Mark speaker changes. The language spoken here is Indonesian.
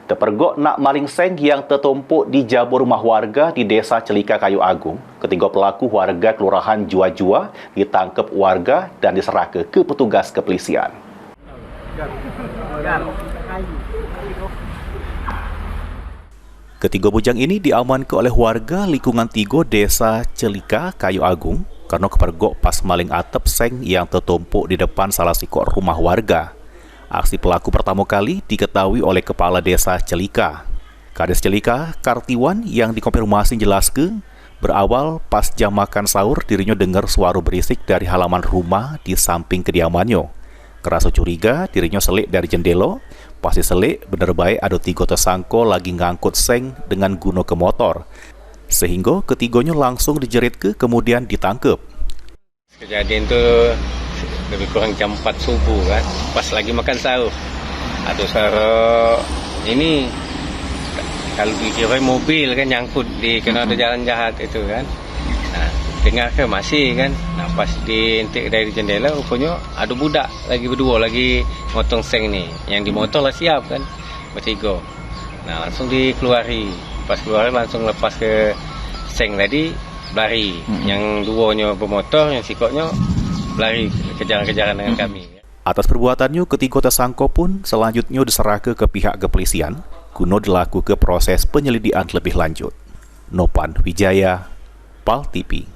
Speaker 1: Terpergok nak maling seng yang tertumpuk di jabur rumah warga di Desa Celika Kayu Agung. Ketiga pelaku warga Kelurahan Jua-Jua ditangkap warga dan diserahkan ke petugas kepolisian. Ketiga bujang ini diamankan oleh warga lingkungan 3 Desa Celika Kayu Agung karena kepergok pas maling atap seng yang tertumpuk di depan salah sikok rumah warga. Aksi pelaku pertama kali diketahui oleh Kepala Desa Celika. Kades Celika, Kartiwan, yang dikonfirmasi jelaskan, berawal pas jam makan sahur dirinya dengar suara berisik dari halaman rumah di samping kediamannya. Kerasa curiga, dirinya selik dari jendela. Pasti selik, bener baik ada 3 tersangka lagi ngangkut seng dengan guna ke motor. Sehingga ketiganya langsung dijerit kemudian ditangkap.
Speaker 2: Kejadian itu lebih kurang jam 4 subuh kan, pas lagi makan sahur. Ada suara ini, kalau dikira mobil kan nyangkut di kena ada jalan jahat itu kan. Nah, dengar ke masih kan. Nah, pas diintik dari jendela, rupanya ada budak lagi berdua lagi motong seng ni. Yang di motor lah siap kan, bertiga. Nah, langsung dikeluari. Pas keluar langsung lepas ke seng tadi, lari. Yang duanya bermotor, yang sikoknya lari kejar-kejaran dengan kami.
Speaker 1: Atas perbuatannya, ketiga tersangka pun selanjutnya diserahkan ke pihak kepolisian guna dilakukan proses penyelidikan lebih lanjut. Nopan Wijaya, PAL TV.